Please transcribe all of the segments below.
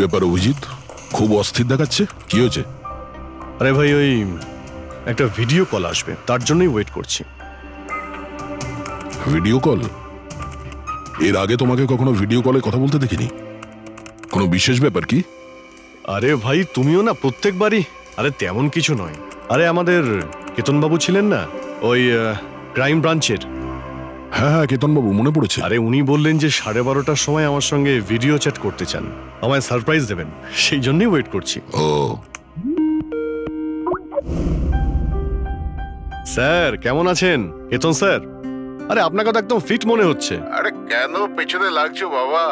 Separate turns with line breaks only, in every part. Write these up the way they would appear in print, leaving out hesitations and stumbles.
ব্যাপার অভিজিৎ, খুব অস্থির দেখাচ্ছে, কি হয়েছে?
আরে ভাই, ওই একটা ভিডিও কল আসবে, তার জন্যই ওয়েট করছি।
Video call? এর আগে তোমাকে কখনো ভিডিও কলে কথা বলতে দেখিনি। কোনো বিশেষ ব্যাপার কি?
আরে ভাই, তুমিও না প্রত্যেকবারই। আরে তেমন কিছু নয়। আরে আমাদের কেতনবাবু ছিলেন না, ওই ক্রাইম ব্রাঞ্চের।
হ্যাঁ হ্যাঁ, কেতনবাবু, মনে পড়েছে।
আরে উনি বললেন যে 12:30টার সময় আমার সঙ্গে ভিডিও চ্যাট করতে চান, আমায় সারপ্রাইজ দেবেন, সেই জন্যই ওয়েট করছি।
ও
স্যার কেমন আছেন? কেতন স্যার, আরে আপনাকে তো একদম ফিট মনে হচ্ছে।
আরে কেন পেছনে লাগছো বাবা?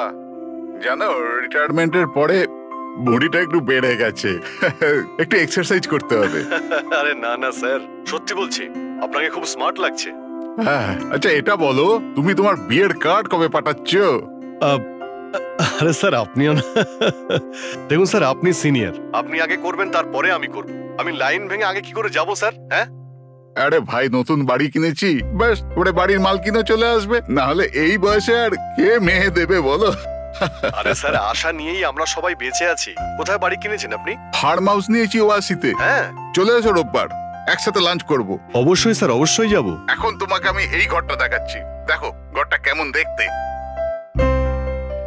জানো, রিটায়ারমেন্টের পরে বডিটা একটু বেড়ে গেছে, একটু এক্সারসাইজ করতে হবে।
আরে না না স্যার, সত্যি বলছি, আপনাকে খুব স্মার্ট লাগছে।
হ্যাঁ, আচ্ছা এটা বলো, তুমি তোমার বিয়ের কার্ড কবে পাঠাচ্ছ?
আরে স্যার, আপনিও না। দেখুন স্যার, আপনি সিনিয়র, আপনি আগে করবেন, তারপরে আমি করব। আমি লাইন ভেঙে আগে কি করে যাব স্যার? হ্যাঁ
আরে ভাই, নতুন বাড়ি কিনেছি, ব্যাস ওরে বাড়ির মাল কিনে চলে আসবে, না হলে এই বয়সে আর কে মেয়ে দেবে বলো?
আরে স্যার, আশা নিয়েই আমরা সবাই বেঁচে আছি। কোথায় বাড়ি কিনেছেন আপনি?
ফার্ম হাউস নিয়েছি ওয়াসিতে।
হ্যাঁ,
চলে এসো রোববার, একসাথে লাঞ্চ করব।
অবশ্যই স্যার, অবশ্যই যাব।
এখন তোমাকে আমি এই ঘরটা দেখাচ্ছি, দেখো ঘরটা কেমন দেখতে।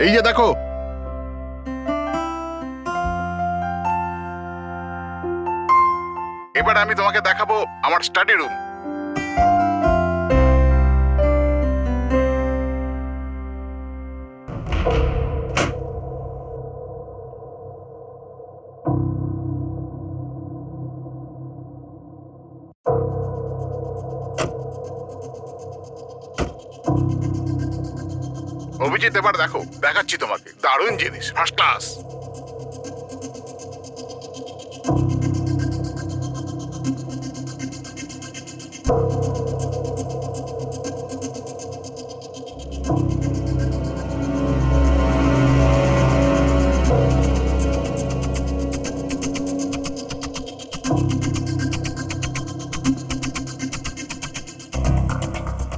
এই যে দেখো, এবার আমি তোমাকে দেখাবো আমার স্টাডি রুম। অভিজিৎ, এবার দেখো, দেখাচ্ছি তোমাকে দারুণ জিনিস, ফার্স্ট ক্লাস।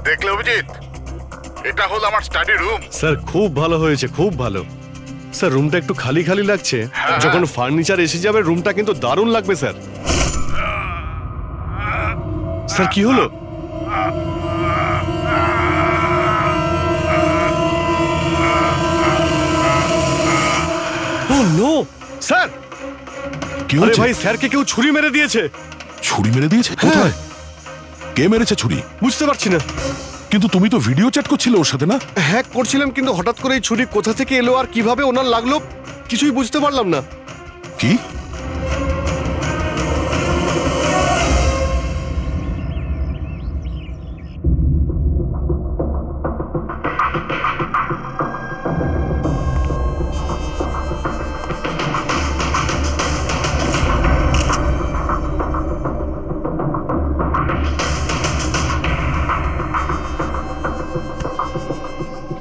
দেখলে অভিজিৎ, এটা হলো আমার স্টাডি রুম।
স্যার খুব ভালো হয়েছে, খুব ভালো। স্যার রুমটা একটু খালি খালি লাগছে, যখন ফার্নিচার এসে যাবে রুমটা কিন্তু দারুণ লাগবে স্যার। স্যার কি হলো? ও নো স্যার,
কি
আরে
হয়েছে?
ভাই, স্যারকে কেউ ছুরি মেরে দিয়েছে।
ছুরি মেরে দিয়েছে? কোথায়? কে মেরেছে ছুরি?
বুঝতে পারছি না।
কিন্তু তুমি তো ভিডিও চ্যাট করছিলে ওর সাথে, না?
হ্যাক করছিলাম, কিন্তু হঠাৎ করে এই ছুরি কোথা থেকে এলো আর কিভাবে ওনার লাগলো কিছুই বুঝতে পারলাম না।
কি?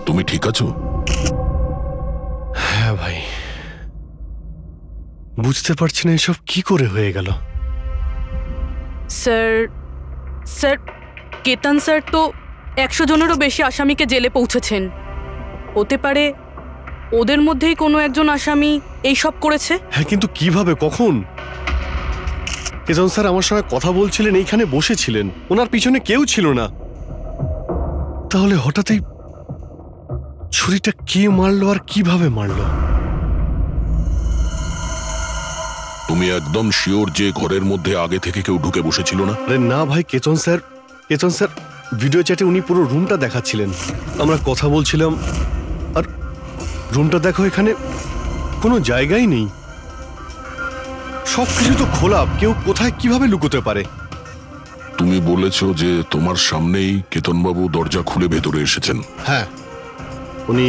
তুমি ঠিক আছো?
হ্যাঁ ভাই, বুঝতে পারছি না এসব কি করে হয়ে গেল।
স্যার স্যার কেতন স্যার তো 100 জনেরও বেশি আসামিকে জেলে পৌঁছেছেন। হতে পারে ওদের মধ্যেই কোনো একজন আসামি এই সব করেছে।
হ্যাঁ, কিন্তু কিভাবে, কখন? কেতন স্যার আমার সঙ্গে কথা বলছিলেন, এইখানে বসেছিলেন, ওনার পিছনে কেউ ছিল না। তাহলে হঠাৎই ছুরিটা কে মারলো আর কিভাবে মারলো?
তুমি একদম শিওর যে ঘরের মধ্যে আগে থেকে কেউ ঢুকে বসেছিল না?
আরে না ভাই, কেতন স্যার ভিডিও চ্যাটে উনি পুরো রুমটা দেখাচ্ছিলেন, আমরা কথা বলছিলাম, আর রুমটা দেখো, এখানে কোনো জায়গাই নেই, সবকিছু তো খোলা, কেউ কোথায় কিভাবে লুকোতে পারে?
তুমি বলেছো যে তোমার সামনেই কেতনবাবু দরজা খুলে ভেতরে এসেছেন।
হ্যাঁ, উনি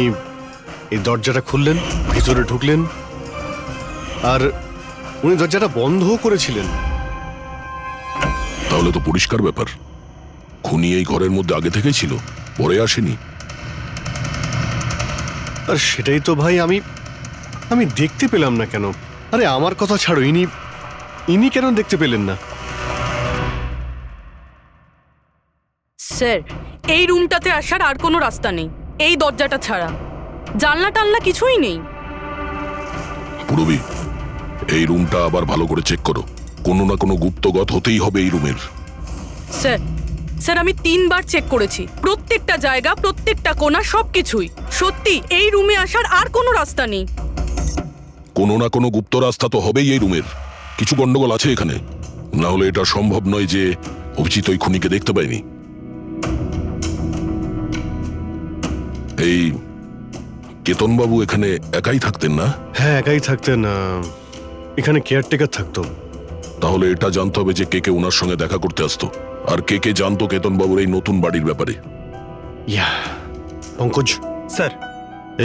এই দরজাটা খুললেন, ভিতরে ঢুকলেন, আর উনি দরজাটা বন্ধও করেছিলেন।
তাহলে তো পরিষ্কার ব্যাপার, খুনি এই ঘরের মধ্যে আগে থেকেই ছিল, পরে আসেনি।
আর সেটাই তো ভাই আমি দেখতে পেলাম না কেন? আরে আমার কথা ছাড়ো, ইনি কেন দেখতে পেলেন না?
স্যার, এই রুমটাতে আসার আর কোনো রাস্তা নেই, এই দরজাটা ছাড়া। জানলা টানলা কিছুই নেই।
পুরবি, এই রুমটা আবার ভালো করে চেক করো। কোনো না কোনো গুপ্তগত হতেই হবে এই রুমের।
স্যার স্যার আমি 3 বার চেক করেছি, প্রত্যেকটা জায়গা, প্রত্যেকটা কোণা, সবকিছুই। সত্যি এই রুমে আসার আর কোনো রাস্তা নেই।
কোনো না কোনো গুপ্ত রাস্তা তো হবেই এই রুমের। কিছু গন্ডগোল আছে এখানে, না হলে এটা সম্ভব নয় যে অভিজিৎ ওই খুনিকে দেখতে পায়নি। এই কেতনবাবু এখানে একাই থাকতেন না?
হ্যাঁ, একাই থাকতেন। এখানে কেয়ারটেকার থাকতো।
তাহলে এটা জানতে হবে যে কে কে ওনার সঙ্গে দেখা করতে আসতো, আর কে কে জানতো কেতনবাবুর এই নতুন বাড়ির ব্যাপারে।
ইয়া, পঙ্কজ
স্যার।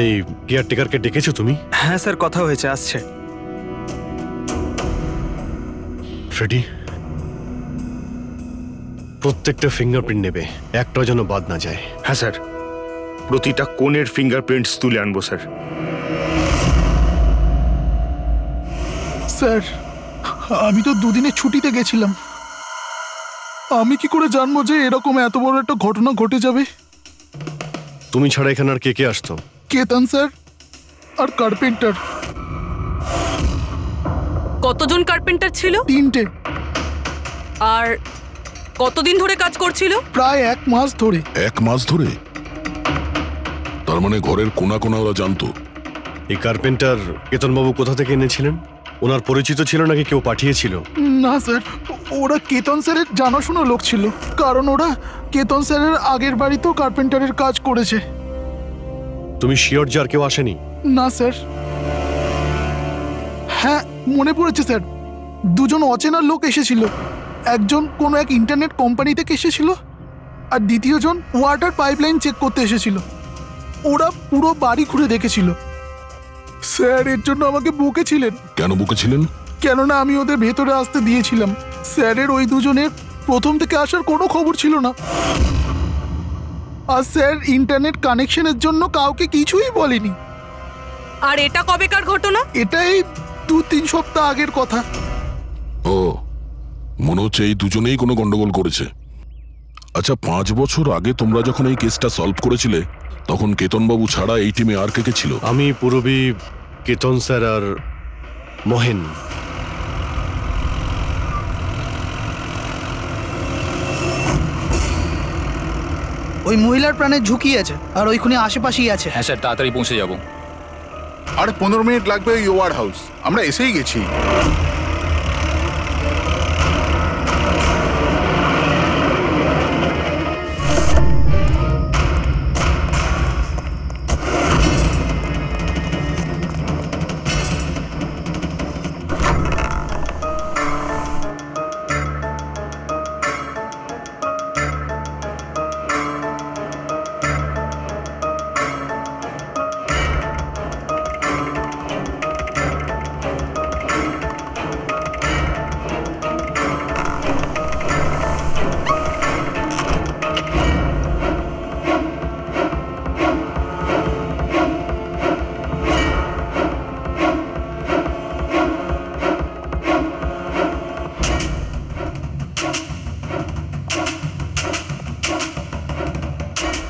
এই কেয়ারটেকারকে ডেকেছো তুমি?
হ্যাঁ স্যার, কথা হয়েছে, আসছে।
ফ্রেডি, প্রত্যেকটা ফিঙ্গারপ্রিন্ট নেবে, একটাও যেন বাদ না যায়।
হ্যাঁ স্যার, প্রতিটা কোণের ফিঙ্গারপ্রিন্টস তুলে আনবো স্যার।
স্যার, আমি তো দুদিনের ছুটিতে গেছিলাম। আমি কি করে জানবো যে এরকম এত বড় একটা ঘটনা ঘটে যাবে?
তুমি ছাড়া এখানে আর কে কে আসতো?
কেতন স্যার আর কার্পেন্টার।
কতজন কার্পেন্টার ছিল?
3টে।
আর কতদিন ধরে কাজ করছিল?
প্রায় 1 মাস ধরে।
1 মাস ধরে? তার মানে ঘরের কোনা কোনা ওরা জানতো।
এই কার্পেন্টার কেতনবাবু কোথা থেকে এনেছিলেন? ওনার পরিচিত ছিল নাকি কেউ পাঠিয়েছিল?
না স্যার, ওরা কেতন স্যারের জানাশোনা লোক ছিল, কারণ ওরা কেতন স্যারের আগের বাড়িতেও কার্পেন্টারের কাজ করেছে।
তুমি শিওর যে আর কেউ আসেনি?
না স্যার। হ্যাঁ, মনে পড়েছে স্যার, 2জন অচেনা লোক এসেছিল। একজন কোনো এক ইন্টারনেট কোম্পানি থেকে এসেছিল, আর দ্বিতীয়জন ওয়াটার পাইপলাইন চেক করতে এসেছিল। ওরা পুরো বাড়ি ঘুরে দেখেছিল। স্যার এর জন্য আমাকে বকেছিলেন।
কেন বকেছিলেন?
কেননা আমি ওদের ভেতরে আসতে দিয়েছিলাম। স্যারের ওই 2জনের প্রথম থেকে আসার কোনো খবর ছিল না। আর স্যার ইন্টারনেট কানেকশনের জন্য কাউকে কিছুই বলেনি।
আর এটা কবেকার ঘটনা?
এটাই 2-3 সপ্তাহ আগের কথা।
ও, মনে হচ্ছে এই দুজনেই কোনো গন্ডগোল করেছে। আচ্ছা, 5 বছর আগে তোমরা যখন এই কেসটা সলভ করেছিলে, তখন কেতনবাবু ছাড়া এই টিমে আর কে কে ছিল?
আমি, পুরবী, কেতন স্যার আর মহেন।
ওই মহিলার প্রাণের ঝুঁকি আছে, আর ওইখানে আশেপাশেই আছে।
হ্যাঁ স্যার, তাড়াতাড়ি পৌঁছে যাব।
আর 15 মিনিট লাগবে ওই ওয়ার হাউস, আমরা এসেই গেছি।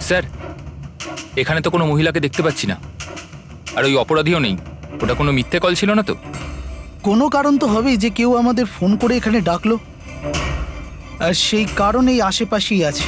স্যার, এখানে তো কোনো মহিলাকে দেখতে পাচ্ছি না, আর ওই অপরাধীও নেই। ওটা কোনো মিথ্যে কল ছিল না তো?
কোনো কারণ তো হবেই যে কেউ আমাদের ফোন করে এখানে ডাকলো, আর সেই কারণেই আশেপাশেই আছে।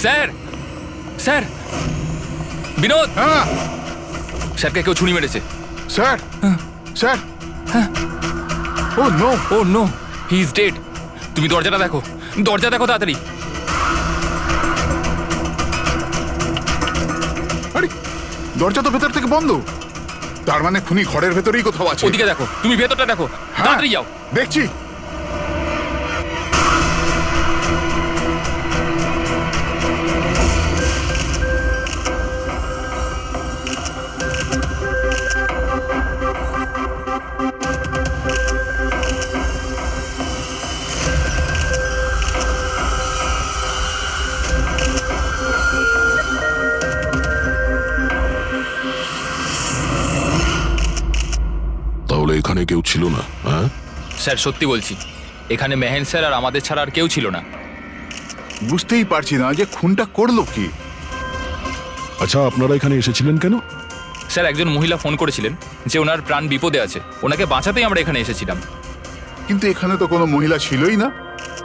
স্যার স্যার বিনোদ,
হ্যাঁ
স্যারকে কেউ ছুরি মেরেছে।
Sir, sir, oh no,
oh no, he is dead. তুমি দরজাটা দেখো, দরজা দেখো তাড়াতাড়ি।
আরে দরজা তো ভেতর থেকে বন্ধ, তার মানে খুনি ঘরের ভেতরেই কোথাও আছে।
ওদিকে দেখো, তুমি ভেতরটা দেখো, তাড়াতাড়ি যাও।
দেখছি।
তাহলে এখানে কেউ ছিল না? হ্যাঁ,
স্যার সত্যি বলছি, এখানে মেহেন স্যার আর আমাদের ছাড়া আর কেউ ছিল না।
বুঝতেই পারছি না যে খুনটা করলো কি।
আচ্ছা, আপনারা এখানে এসেছিলেন কেন?
স্যার একজন মহিলা ফোন করেছিলেন যে ওনার প্রাণ বিপদে আছে, ওনাকে বাঁচাতেই আমরা এখানে এসেছিলাম।
কিন্তু এখানে তো কোনো মহিলা ছিলই না,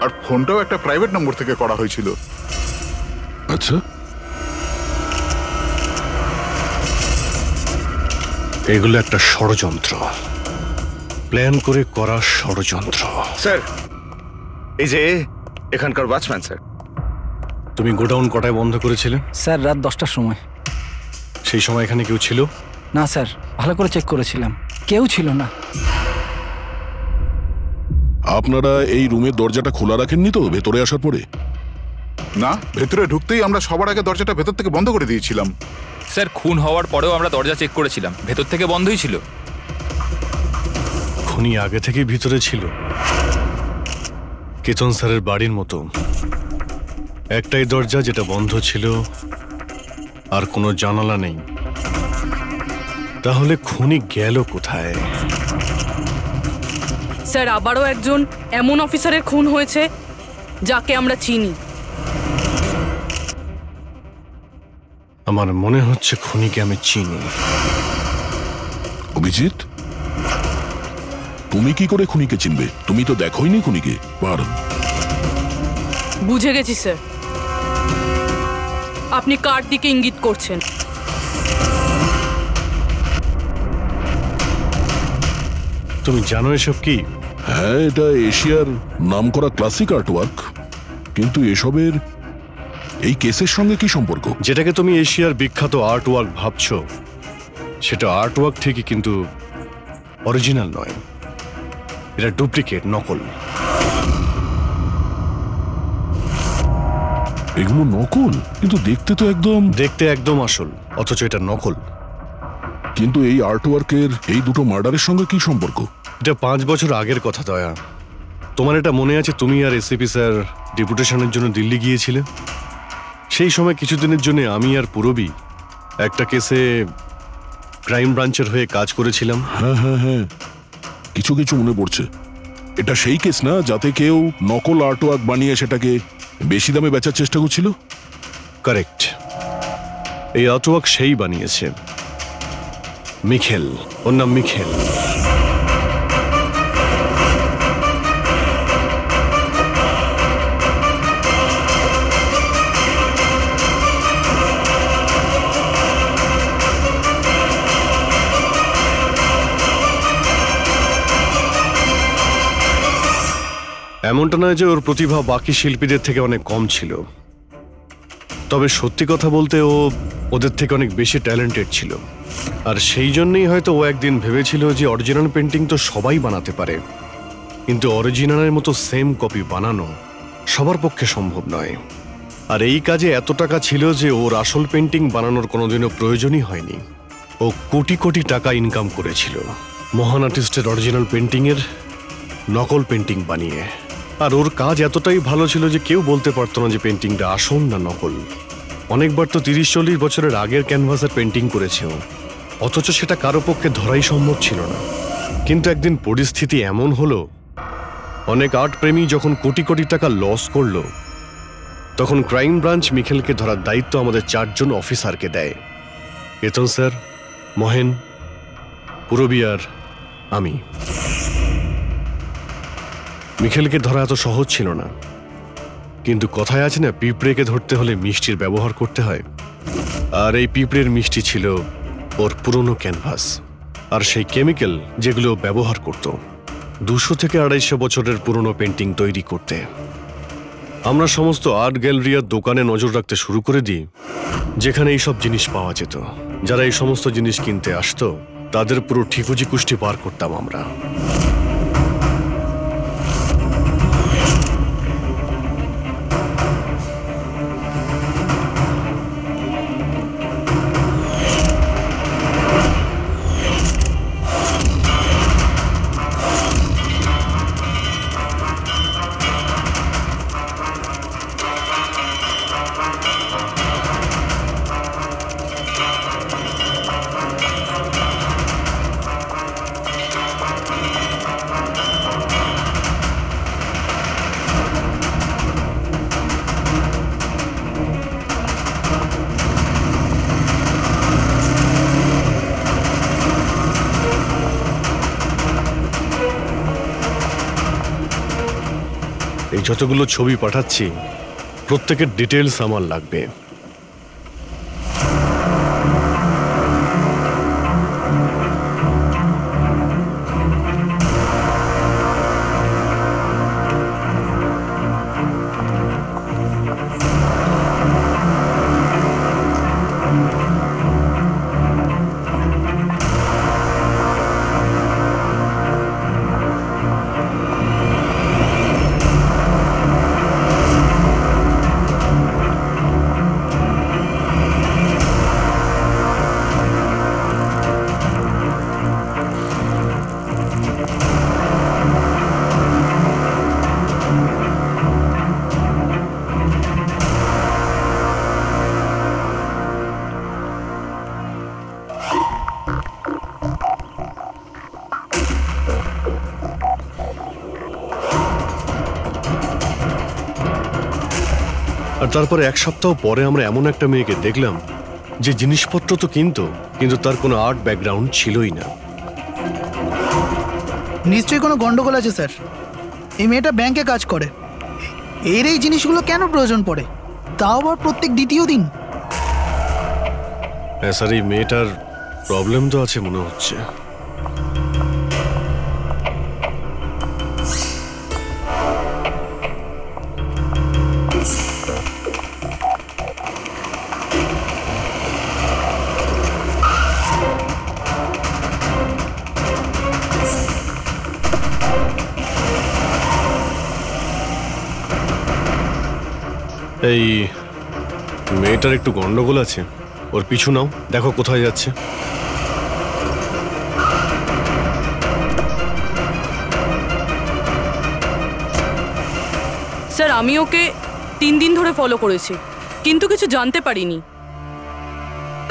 আর ফোনটাও একটা প্রাইভেট নম্বর থেকে করা হয়েছিল।
আচ্ছা,
এগুলো একটা ষড়যন্ত্র, প্ল্যান করে করা ষড়যন্ত্র।
স্যার, এই যে এখানকার ওয়াচম্যান স্যার।
তুমি গোডাউন কটায় বন্ধ করেছিলে?
স্যার রাত 10টার সময়।
সেই সময় এখানে কেউ ছিল?
না স্যার, ভালো করে চেক করেছিলাম, কেউ ছিল না।
আপনারা এই রুমের দরজাটা খোলা রাখেননি তো ভেতরে আসার পরে?
না, ভেতরে ঢুকতেই আমরা সবার আগে দরজাটা ভেতর থেকে বন্ধ করে দিয়েছিলাম।
স্যার খুন হওয়ার পরেও আমরা দরজা চেক করেছিলাম, ভেতর থেকে বন্ধই ছিল।
খুনি আগে থেকেই ভিতরে ছিল, কেতন স্যারের বাড়ির মতো। একটাই দরজা যেটা বন্ধ ছিল, আর কোনো জানালা নেই। তাহলে খুনি গেল কোথায়?
স্যার আবারও একজন এমন অফিসারের খুন হয়েছে যাকে আমরা চিনি।
আমার মনে হচ্ছে খুনিকে আমি চিনি।
অভিজিৎ, তুমি কি করে খুনিকে চিনবে? তুমি তো দেখোইনি খুনিকে। পার
বুঝে গেছি স্যার, আপনি কার দিকে ইঙ্গিত করছেন।
তুমি জানো এসব কি?
হ্যাঁ, এটা এশিয়ার নামকরা ক্লাসিক আর্টওয়ার্ক, কিন্তু এসবের এই কেসের সঙ্গে কি সম্পর্ক?
যেটাকে তুমি এশিয়ার বিখ্যাত আর্ট ওয়ার্ক ভাবছো, সেটা আর্ট ওয়ার্ক ঠিকই, কিন্তু অরিজিনাল নয়। এটা ডুপ্লিকেট, নকল।
এগুলো নকল, কিন্তু দেখতে তো
একদম আসল, অথচ এটা নকল।
কিন্তু এই আর্টওয়ার্কের এই দুটো মার্ডারের সঙ্গে কি সম্পর্ক?
এটা 5 বছর আগের কথা দয়া। তোমার এটা মনে আছে? তুমি আর এসিপি স্যার ডেপুটেশনের জন্য দিল্লি গিয়েছিলে। সেই সময় কিছুদিনের জন্য আমি আর পুরবী একটা কেসে ক্রাইম ব্রাঞ্চের হয়ে কাজ করেছিলাম।
হ্যাঁ হ্যাঁ হ্যাঁ, কিছু কিছু মনে পড়ছে। এটা সেই কেস না যাতে কেউ নকল আর্টওয়ার্ক বানিয়ে সেটাকে বেশি দামে বেচার চেষ্টা করছিল?
কারেক্ট। এই আর্টওয়ার্ক সেই বানিয়েছে, মিখেল। ওর নাম মিখেল। এমনটা নয় যে ওর প্রতিভা বাকি শিল্পীদের থেকে অনেক কম ছিল, তবে সত্যি কথা বলতে ও ওদের থেকে অনেক বেশি ট্যালেন্টেড ছিল। আর সেই জন্যই হয়তো ও একদিন ভেবেছিল যে অরিজিনাল পেন্টিং তো সবাই বানাতে পারে, কিন্তু অরিজিনালের মতো সেম কপি বানানো সবার পক্ষে সম্ভব নয়। আর এই কাজে এত টাকা ছিল যে ওর আসল পেন্টিং বানানোর কোনোদিনও প্রয়োজনই হয়নি। ও কোটি কোটি টাকা ইনকাম করেছিল মহান আর্টিস্টের অরিজিনাল পেন্টিংয়ের নকল পেন্টিং বানিয়ে। আর ওর কাজ এতটাই ভালো ছিল যে কেউ বলতে পারতো না যে পেন্টিংটা আসল না নকল। অনেকবার তো 30-40 বছরের আগের ক্যানভাসের পেন্টিং করেছে ও, অথচ সেটা কারো পক্ষে ধরাই সম্ভব ছিল না। কিন্তু একদিন পরিস্থিতি এমন হলো, অনেক আর্ট প্রেমী যখন কোটি কোটি টাকা লস করলো, তখন ক্রাইম ব্রাঞ্চ মিখেলকে ধরার দায়িত্ব আমাদের 4 জন অফিসারকে দেয়। কেতন স্যার, মহেন, পুরবী আর আমি। মিখেলকে ধরা এত সহজ ছিল না, কিন্তু কথায় আছে না, পিঁপড়েকে ধরতে হলে মিষ্টির ব্যবহার করতে হয়। আর এই পিঁপড়ের মিষ্টি ছিল ওর পুরনো ক্যানভাস, আর সেই কেমিক্যাল যেগুলো ব্যবহার করত 200 থেকে 250 বছরের পুরনো পেন্টিং তৈরি করতে। আমরা সমস্ত আর্ট গ্যালারি আর দোকানে নজর রাখতে শুরু করে দিই যেখানে এইসব জিনিস পাওয়া যেত। যারা এই সমস্ত জিনিস কিনতে আসতো তাদের পুরো ঠিকুজি কুষ্টি পার করতাম আমরা। এই যতগুলো ছবি পাঠাচ্ছি প্রত্যেকের ডিটেলস আমার লাগবে। আর তারপরে 1 সপ্তাহ পরে আমরা এমন একটা মেয়েকে দেখলাম যে জিনিসপত্র তো কিন্তু তার কোনো আর্ট ব্যাকগ্রাউন্ড ছিলই না।
নিশ্চয়ই কোনো গন্ডগোল আছে স্যার। এই মেয়েটা ব্যাংকে কাজ করে, এর এই জিনিসগুলো কেন প্রয়োজন পড়ে, তাও আবার প্রত্যেক দ্বিতীয় দিন?
হ্যাঁ স্যার, এই মেয়েটার প্রবলেম তো আছে মনে হচ্ছে। এই মেয়েটার একটু গন্ডগোল আছে, ওর পিছু নাও, দেখো কোথায় যাচ্ছে।
স্যার আমি ওকে 3 দিন ধরে ফলো করেছি, কিন্তু কিছু জানতে পারিনি।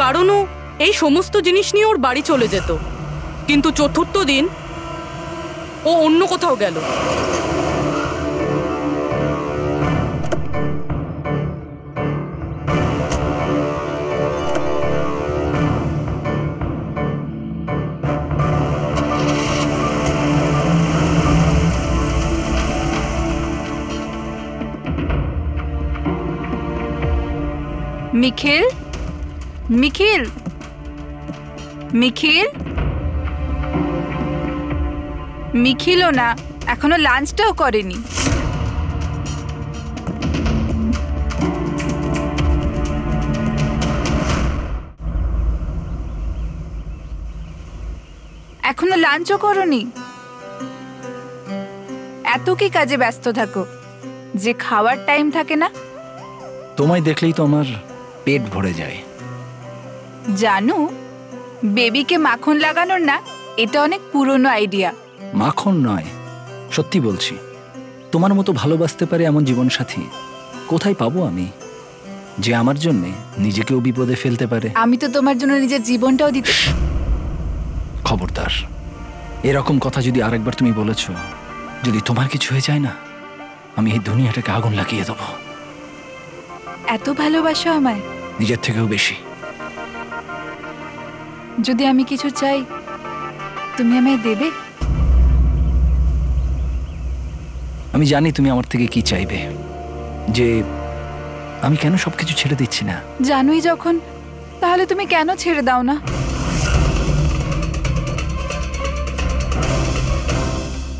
কারণ ও এই সমস্ত জিনিস নিয়ে ওর বাড়ি চলে যেত, কিন্তু 4র্থ দিন ও অন্য কোথাও গেল।
নিখিল, নিখিল, নিখিল, নিখিলও না, এখনো লাঞ্চটাও করেনি। এখনো লাঞ্চও করনি? এত কি কাজে ব্যস্ত থাকো যে খাওয়ার টাইম থাকে না?
তোমায় দেখলেই তো আমার পেট ভরে যায়।
জানো, বেবিকে মাখন লাগানোর না, এটা অনেক পুরনো আইডিয়া।
মাখন নয়, সত্যি বলছি, তোমার মতো ভালোবাসতে পারে এমন জীবনসাথী কোথায় পাবো আমি, যে আমার জন্যে নিজেকেও বিপদে ফেলতে পারে।
আমি তো তোমার জন্য নিজের জীবনটাও দিতে।
খবরদার, এরকম কথা যদি আরেকবার তুমি বলেছ, যদি তোমার কিছু হয়ে যায় না, আমি এই দুনিয়াটাকে আগুন লাগিয়ে দেবো।
এত ভালোবাসো আমায়?
নিজের থেকেও বেশি।
যদি আমি কিছু চাই, তুমি আমায় দেবে?
আমি জানি তুমি আমার থেকে কি চাইবে, যে আমি কেন সবকিছু ছেড়ে দিচ্ছি না।
জানোই যখন, তাহলে তুমি কেন ছেড়ে দাও না?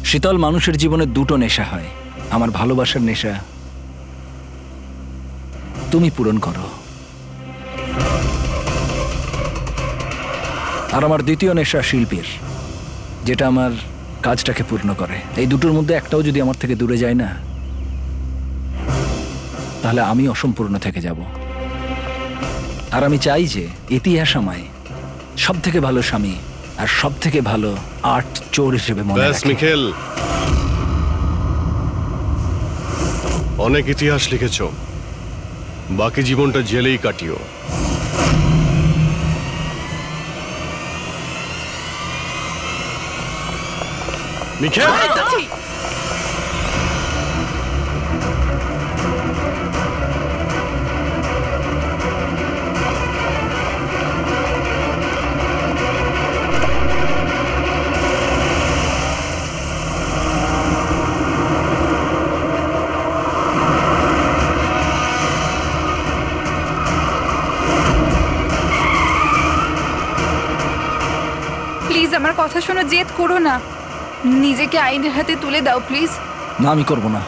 শীতল, মানুষের জীবনে দুটো নেশা হয়, আমার ভালোবাসার নেশা তুমি পূরণ করো, আর আমার দ্বিতীয় নেশা শিল্পীর, যেটা আমার কাজটাকে পূর্ণ করে। এই দুটোর মধ্যে একটাও যদি আমার থেকে দূরে যায় না, তাহলে আমি অসম্পূর্ণ থেকে যাব। আর আমি চাই যে ইতিহাস আমায় সব থেকে ভালো স্বামী আর সব থেকে ভালো আর্ট চোর হিসেবে মনে রাখে।
মিখেল, অনেক ইতিহাস লিখেছ, বাকি জীবনটা জেলেই কাটিও। মিখেল,
প্লিজ আমার কথা শোনো, জেদ করো না, নিজেকে আইনের হাতে তুলে দাও প্লিজ।
না, আমি করব না।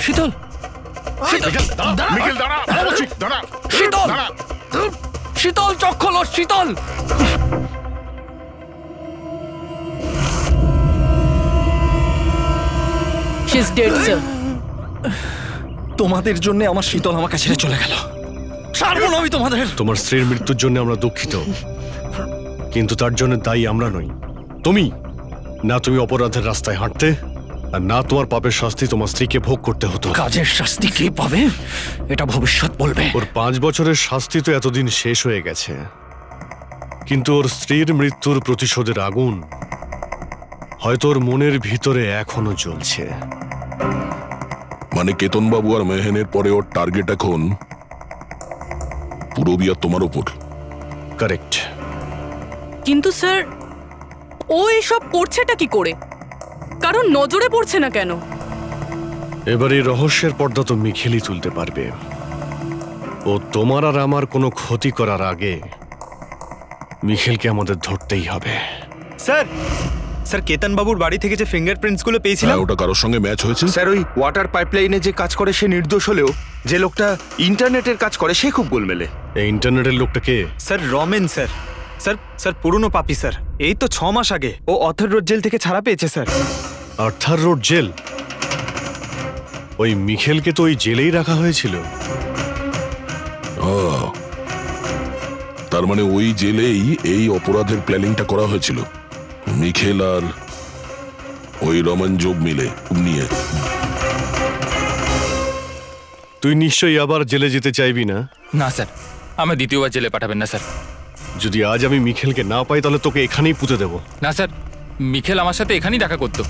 শীতল,
মিখেল দাঁড়া, দাঁড়া,
শীতল,
দাঁড়া।
শীতল, চোখ খোলো, শীতল।
She's dead, sir.
তোমাদের জন্য আমার শীতল আমাকে ছেড়ে চলে গেল। ছাড়বো না আমি তোমাদের।
তোমার স্ত্রীর মৃত্যুর জন্য আমরা দুঃখিত, কিন্তু তার জন্য দায়ী আমরা নই, তুমি। না তুমি অপরাধের রাস্তায় হাঁটতে, আর না তোমার পাপের শাস্তি তোমার স্ত্রীকে ভোগ করতে হতো।
কাজের শাস্তি কে পাবে এটা ভবিষ্যৎ বলবে।
ওর 5 বছরের শাস্তি তো এতদিন শেষ হয়ে গেছে, কিন্তু ওর স্ত্রীর মৃত্যুর প্রতিশোধের আগুন হয়তো ওর মনের ভিতরে এখনো জ্বলছে।
মানে কেতনবাবু আর মেহেনের পরে ওর টার্গেট এখন পুরবি আর তোমার ওপর।
কারেক্ট।
কিন্তু স্যার, ও এসব করছেটা কি করে? কারণ নজরে পড়ছে না কেন?
এবার এই রহস্যের পর্দা তো মিখেলই তুলতে পারবে। ও তোমার আর আমার কোনো ক্ষতি করার আগে মিখেলকে আমাদের ধরতেই হবে।
স্যার, স্যার কেতন বাবুর বাড়ি থেকে যে ফিঙ্গারপ্রিন্টস গুলো পেয়েছিলাম,
ওটা কারোর সঙ্গে ম্যাচ হয়েছে?
স্যার ওই ওয়াটার পাইপলাইনে যে কাজ করে সে নির্দোষ হলেও যে লোকটা ইন্টারনেটের কাজ করে সে খুব গোলমেলে।
এই ইন্টারনেটের লোকটা কে?
Sir Ramen sir. Sir sir পুরনো পাপি স্যার, এই তো 6 মাস আগে ও অথর রোড জেল থেকে ছাড়া পেয়েছে স্যার।
Arthur road jail? ওই মিখেলকে তো ওই জেলেই রাখা হয়েছিল।
তার মানে ওই জেলেই এই অপরাধের প্ল্যানিংটা করা হয়েছিল, মিখেল আর ওই রমন জব মিলে নিয়ে।
তুই নিশ্চয়ই আবার জেলে যেতে চাইবি না?
না স্যার, আমার দ্বিতীয়বার জেলে পাঠাবেন না স্যার।
যদি আজ আমি মিখেলকে না পাই তাহলে তোকে এখানেই পুঁতে দেবো।
না স্যার, মিখেল আমার সাথে এখানেই দেখা করতো,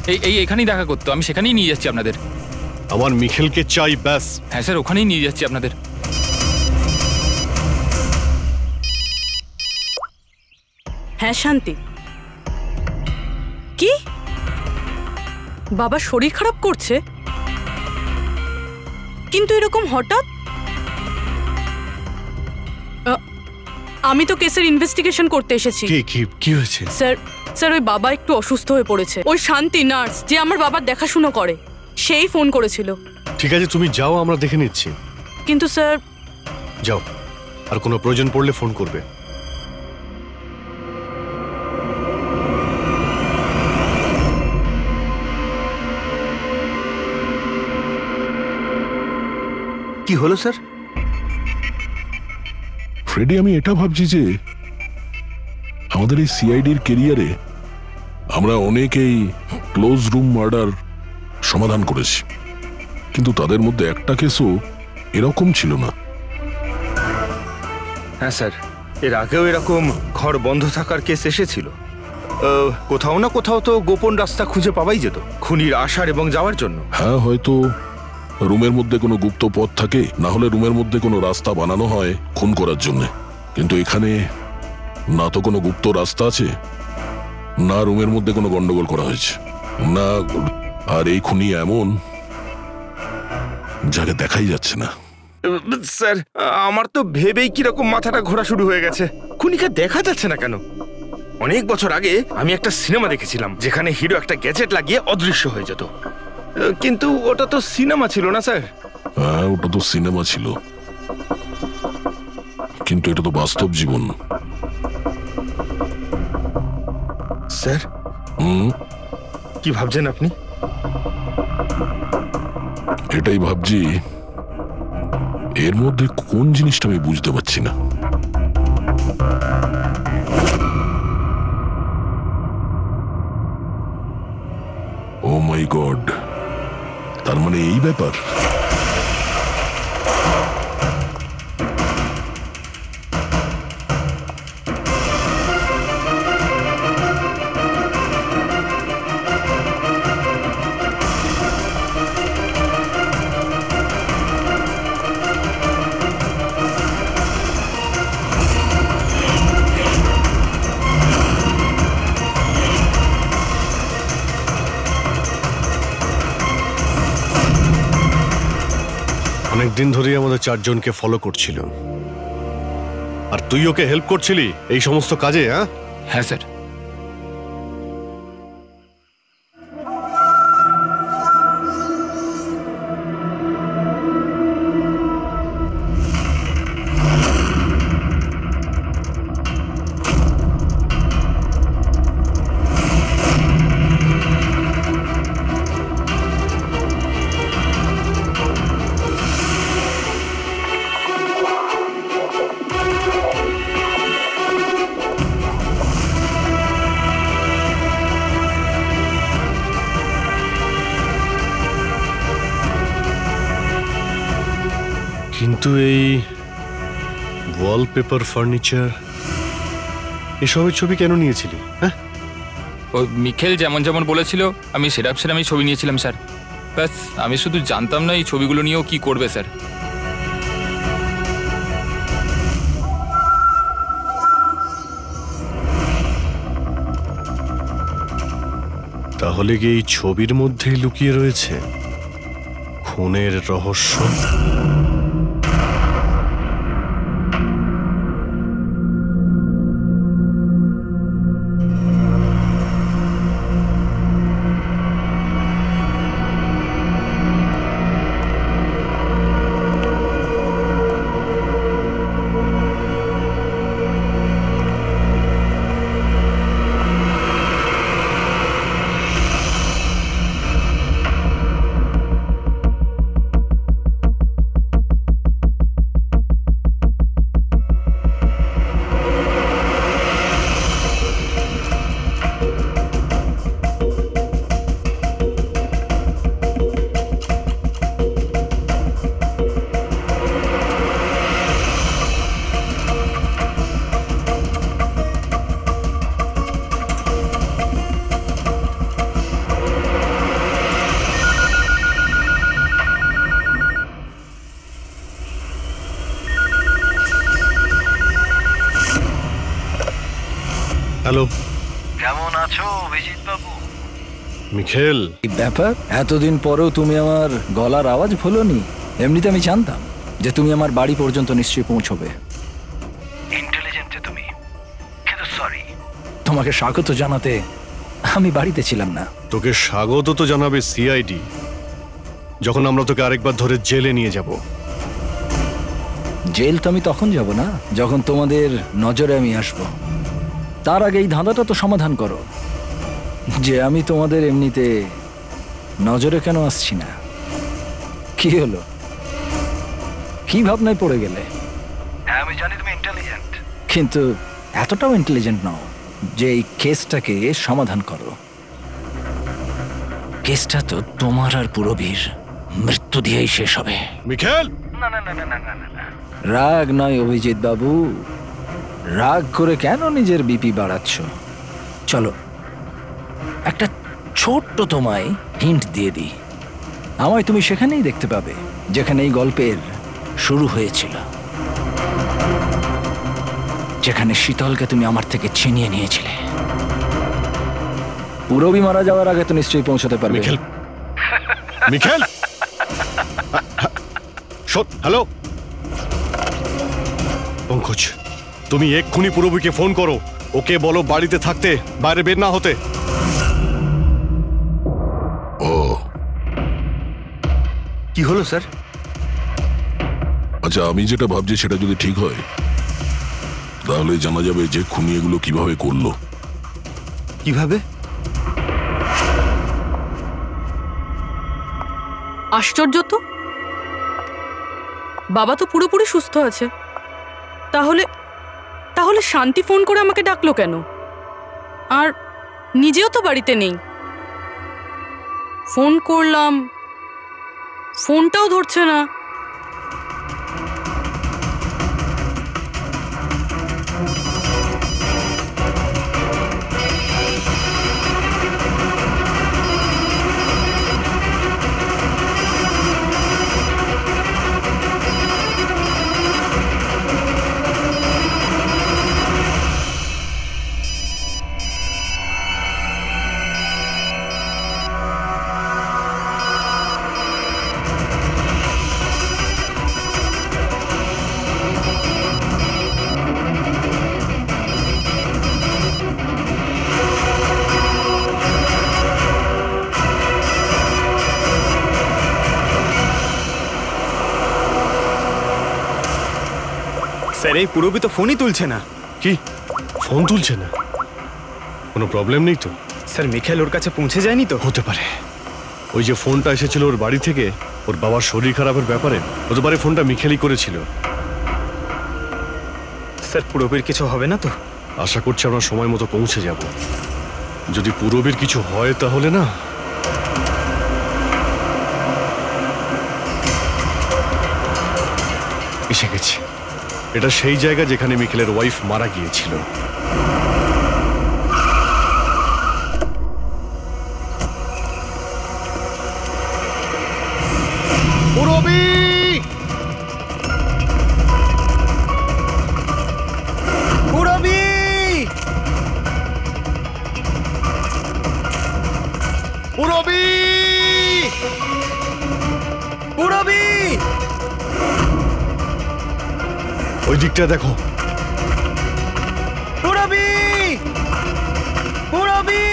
এখানেই দেখা করতো, আমি সেখানেই নিয়ে যাচ্ছি আপনাদের।
আমার মিখেলকে চাই, ব্যাস।
হ্যাঁ স্যার, ওখানেই নিয়ে যাচ্ছি আপনাদের।
হ্যাঁ শান্তি, কি বাবা শরীর খারাপ করছে? কিন্তু এরকম হঠাৎ? আমি তো কেসের ইনভেস্টিগেশন করতে এসেছি।
কি হয়েছে?
স্যার ওই বাবা একটু অসুস্থ হয়ে পড়েছে। ওই শান্তি নার্স যে আমার বাবার দেখাশোনা করে, সেই ফোন করেছিল।
ঠিক আছে, তুমি যাও, আমরা দেখে নিচ্ছি।
কিন্তু স্যার।
যাও, আর কোনো প্রয়োজন পড়লে ফোন করবে।
কি হলো স্যার?
ফ্রেডি, আমি এটা ভাবছি যে আমাদের এই সিআইডির কেরিয়ারে আমরা অনেকেই ক্লোজ রুম মার্ডার সমাধান করেছি, কিন্তু তাদের মধ্যে একটা কেসও এরকম ছিল না।
হ্যাঁ স্যার, এর আগেও এরকম ঘর বন্ধ থাকার কেস এসেছিল। কোথাও না কোথাও তো গোপন রাস্তা খুঁজে পাওয়াই যেত খুনির আসার এবং যাওয়ার জন্য।
হ্যাঁ, হয়তো রুমের মধ্যে কোনো গুপ্ত পথ থাকে, না হলে রুমের মধ্যে কোনো রাস্তা বানানো হয় খুন করার জন্য। কিন্তু এখানে না তো কোনো গুপ্ত রাস্তা আছে, না রুমের মধ্যে কোনো গন্ডগোল করা হয়েছে, না। আর এই খুনি এমন যাকে দেখাই যাচ্ছে না।
স্যার, আমার তো ভেবেই কিরকম মাথাটা ঘোরা শুরু হয়ে গেছে। খুনিকে দেখা যাচ্ছে না কেন? অনেক বছর আগে আমি একটা সিনেমা দেখেছিলাম যেখানে হিরো একটা গ্যাজেট লাগিয়ে অদৃশ্য হয়ে যেত, কিন্তু ওটা তো সিনেমা ছিল না স্যার।
হ্যাঁ, ওটা তো সিনেমা ছিল, কিন্তু এটা তো বাস্তব জীবন।
স্যার, কি ভাবছেন আপনি?
এটাই ভাবছি, এর মধ্যে কোন জিনিসটা আমি বুঝতে পারছি না। ও মাই গড, তার মানে এই ব্যাপার।
অনেকদিন ধরেই আমাদের চারজনকে ফলো করছিল, আর তুই ওকে হেল্প করছিলি এই সমস্ত কাজে?
হ্যাঁ স্যার।
কিন্তু এই ওয়ালপেপার, ফার্নিচার, এসবের ছবি কেন নিয়েছিলি? হ্যাঁ,
ওই মিখেল যেমন যেমন বলেছিল আমি সেরামই ছবি নিয়েছিলাম স্যার। ব্যাস, আমি শুধু জানতাম না এই ছবিগুলো নিয়েও কি করবে স্যার।
তাহলে কি এই ছবির মধ্যেই লুকিয়ে রয়েছে খুনের রহস্য? হ্যালো,
কেমন আছো অভিজিৎ বাবু?
মিখেল,
এই ব্যাপার, এতদিন পরেও তুমি আমার গলার আওয়াজ ভুলোনি। এমনিতে আমি জানতাম যে তুমি আমার বাড়ি পর্যন্ত নিশ্চয়ই পৌঁছবে। ইন্টেলিজেন্ট তুমি, কিন্তু সরি, তোমাকে স্বাগত জানাতে আমি বাড়িতে ছিলাম না।
তোকে স্বাগত তো জানাবে সিআইডি, যখন আমরা তোকে আরেকবার ধরে জেলে নিয়ে যাব।
জেল তো আমি তখন যাব না যখন তোমাদের নজরে আমি আসব। তার আগে এই ধাঁধাটা তো সমাধান করো যে আমি তোমাদের এমনিতে নজরে কেন আসছি না। কি হলো, কি ভাবনায় পড়ে গেলে? হ্যাঁ, আমি জানি তুমি ইন্টেলিজেন্ট, কিন্তু এতটাও ইন্টেলিজেন্ট নও যে এই কেসটাকে সমাধান করো। কেসটা তো তোমার আর পুরবীর মৃত্যু। রক্ত দিয়েই শেষ হবে।
মিখেল,
রাগ নয় অভিজিৎ বাবু, রাগ করে কেন নিজের বিপি বাড়াচ্ছ? চলো একটা ছোট্ট তোমায় হিন্ট দিয়ে দিই। আমায় তুমি সেখানেই দেখতে পাবে যেখানে এই গল্পের শুরু হয়েছিল, যেখানে শীতলকে তুমি আমার থেকে ছিনিয়ে নিয়েছিলে। পুরবি মারা যাওয়ার আগে তো নিশ্চয়ই পৌঁছতে পারবে।
মিখেল, মিখেল, হ্যালো পঙ্কজ, তুমি এক্ষুনি পুরবীকে ফোন করো, ওকে বলো বাড়িতে থাকতে, বাইরে বের না হতে।
ও
কি হলো স্যার?
আচ্ছা, আমি যেটা ভাবছি সেটা যদি ঠিক হয় তাহলে জানা যাবে যে খুনি এগুলো কিভাবে করলো।
কিভাবে?
আশ্চর্য তো, বাবা তো পুরোপুরি সুস্থ আছে, তাহলে তাহলে শান্তি ফোন করে আমাকে ডাকলো কেন? আর নিজেও তো বাড়িতে নেই। ফোন করলাম, ফোনটাও ধরছে না।
স্যার এই পুরবি তো ফোনই তুলছে না।
কি ফোন তুলছে না? কোনো প্রবলেম নেই তো?
স্যার মিখেল ওর কাছে পৌঁছে যায়নি তো?
হতে পারে। ওই যে ফোনটা এসেছিল ওর বাড়ি থেকে ওর বাবার শরীর খারাপের ব্যাপারে, হতে পারে ফোনটা মিখেলই করেছিল।
স্যার পুরবির কিছু হবে না তো?
আশা করছি আমরা সময় মতো পৌঁছে যাব। যদি পুরবীর কিছু হয় তাহলে না, এসে গেছি। এটা সেই জায়গা যেখানে মিখেলের ওয়াইফ মারা গিয়েছিল। পুরবী!
পুরবি!
পুরবী!
পুরবি!
ওই দিকটা দেখো।
পুরবি! পুরবি!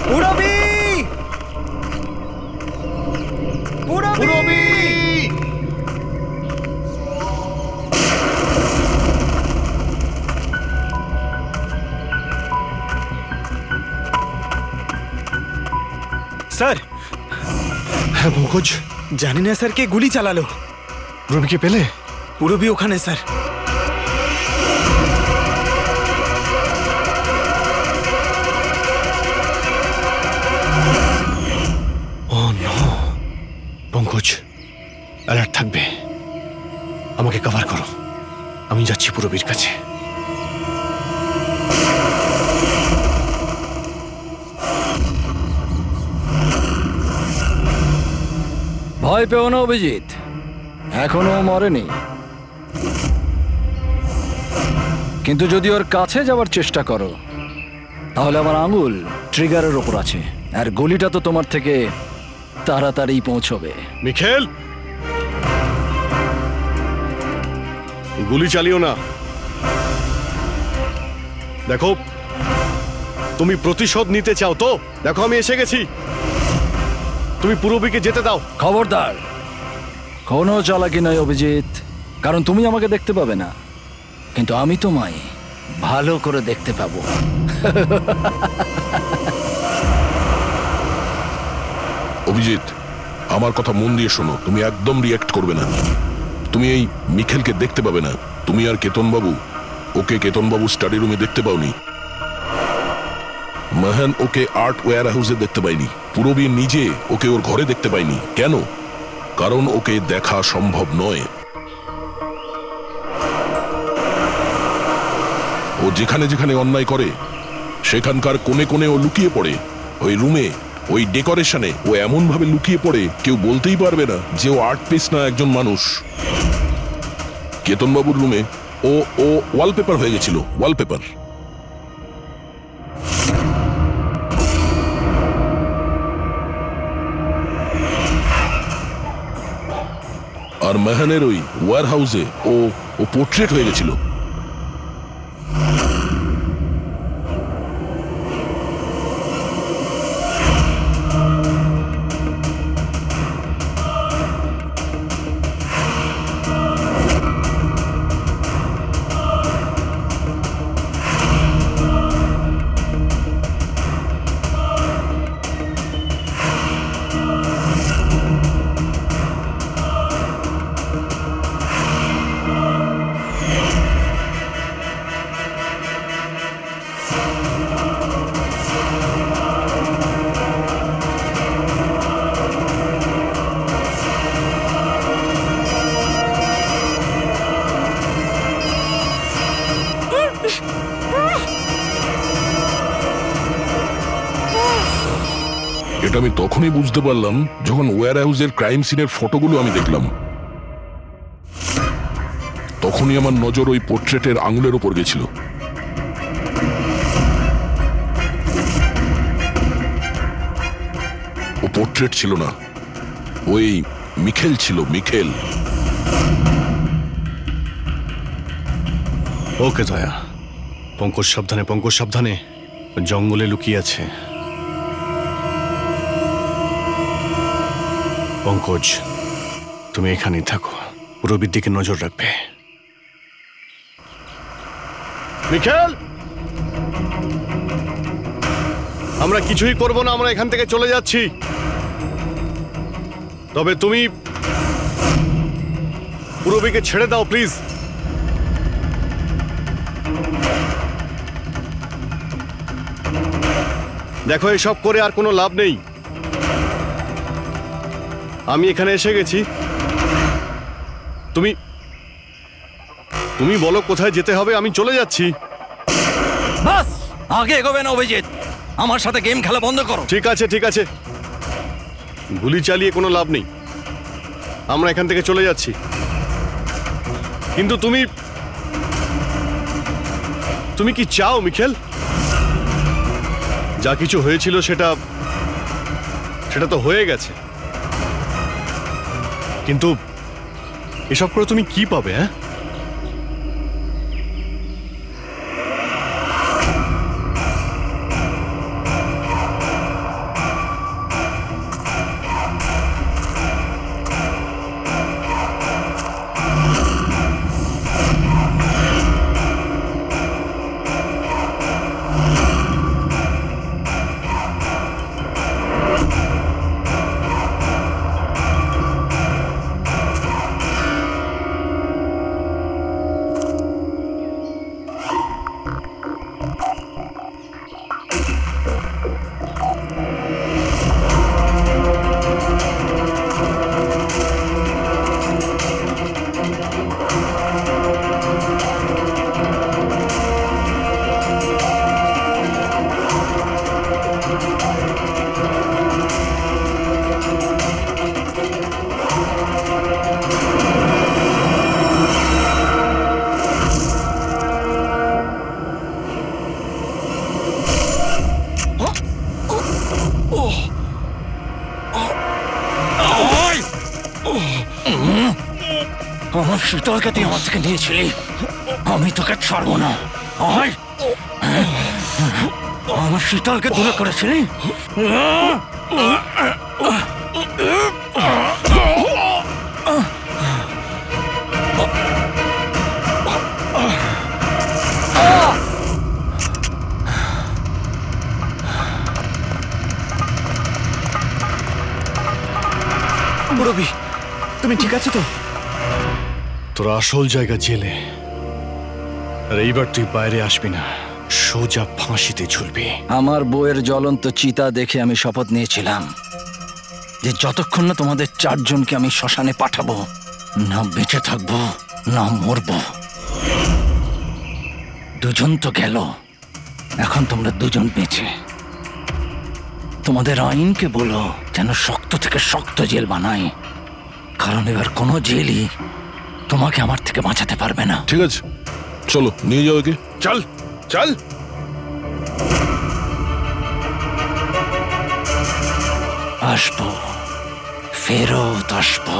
পুরবি! পুরবি! স্যার!
হ্যাঁ পঙ্কজ,
জানি না স্যার কে গুলি চালালো।
পুরবীকে পেলে?
পুরবি ওখানে স্যার।
পঙ্কজ, অ্যালার্ট থাকবে। আমাকে কভার করো, আমি যাচ্ছি পুরবীর কাছে।
ভয় পেও না অভিজিৎ, এখনো মরেনি। কিন্তু যদি ওর কাছে যাওয়ার চেষ্টা করো তাহলে আমার আঙুল ট্রিগারের ওপর আছে, আর গুলিটা তো তোমার থেকে তাড়াতাড়ি পৌঁছবে।
মিখেল, গুলি চালিও না। দেখো, তুমি প্রতিশোধ নিতে চাও তো? দেখো আমি এসে গেছি, তুমি পুরবীকে যেতে দাও।
খবরদার, কোনো চালাকি নয় অভিজিৎ, কারণ তুমি আমাকে দেখতে পাবে না, কিন্তু আমি তোমায় ভালো করে দেখতে পাবো।
অভিজিৎ, আমার কথা মন দিয়ে শোনো, তুমি একদম রিয়াক্ট করবে না। তুমি এই মিখেলকে দেখতে পাবে না। তুমি আর কেতনবাবু ওকে কেতনবাবু স্টাডি রুমে দেখতে পাওনি। মাহান ওকে আর্ট ওয়্যার হাউসে দেখতে পাইনি। পূরবী নিজে ওকে ওর ঘরে দেখতে পাইনি। কেন? কারণ ওকে দেখা সম্ভব নয়। ও যেখানে যেখানে অন্যায় করে সেখানকার কোণে কোণে ও লুকিয়ে পড়ে। ওই রুমে, ওই ডেকোরেশনে ও এমন ভাবে লুকিয়ে পড়ে কেউ বলতেই পারবে না যে ও আর্ট পিস না একজন মানুষ। কেতনবাবুর রুমে ও ও ওয়ালপেপার হয়ে গেছিল, ওয়ালপেপার। আর মেহানের ওই ওয়্যার হাউসে ও ও পোর্ট্রেট হয়ে গেছিল। এটা আমি তখনই বুঝতে পারলাম যখন ওয়্যার হাউসের ক্রাইম সিনের ফটোগুলো আমি দেখলাম। তখনই আমার নজর ওই পোর্ট্রেটের আঙুলের উপর গেছিল। ও পোর্ট্রেট ছিল না, ওই মিখেল ছিল, মিখেল।
ওকে দয়া, পঙ্কজ সাবধানে, পঙ্কজ সাবধানে, জঙ্গলে লুকিয়ে আছে। পঙ্কজ, তুমি এখানেই থাকো, পূরবীর দিকে নজর রাখবে। মিখেল, আমরা কিছুই করব না, আমরা এখান থেকে চলে যাচ্ছি। তবে তুমি পূরবীকে ছেড়ে দাও প্লিজ। দেখো, এসব করে আর কোনো লাভ নেই। আমি এখানে এসে গেছি, তুমি তুমি বলো কোথায় যেতে হবে, আমি চলে যাচ্ছি।
বাস, আগে এগোবে না অভিজিৎ, আমার সাথে গেম খেলা বন্ধ করো।
ঠিক আছে, ঠিক আছে, গুলি চালিয়ে কোনো লাভ নেই, আমরা এখান থেকে চলে যাচ্ছি। কিন্তু তুমি তুমি কি চাও মিখেল? যা কিছু হয়েছিল সেটা তো হয়ে গেছে, কিন্তু এসব করে তুমি কি পাবে? হ্যাঁ,
আমার শীতলকে তুই আমার থেকে নিয়েছিলি, আমি তোকে ছাড়বো না। আমার শীতলকে দূরে করেছিলি,
রবি, তুমি ঠিক আছো তো?
তোর আসল জায়গা জেলে, আর এইবার তুই বাইরে আসবি না, সোজা ফাঁসিতে ঝুলবি।
আমার বউয়ের জ্বলন্ত চিতা দেখে আমি শপথ নিয়েছিলাম যে যতক্ষণ না তোমাদের চারজনকে আমি শ্মশানে পাঠাবো, না বেঁচে থাকবো না মরবো। দুজন তো গেল, এখন তোমরা দুজন বেঁচে। তোমাদের আইনকে বলো যেন শক্ত থেকে শক্ত জেল বানায়, কারণ এবার কোনো জেলই তোমাকে আমার থেকে বাঁচাতে পারবে না।
ঠিক আছে, চলো নিয়ে যাও একে।
চল চল।
আসবো, ফেরত আসবো।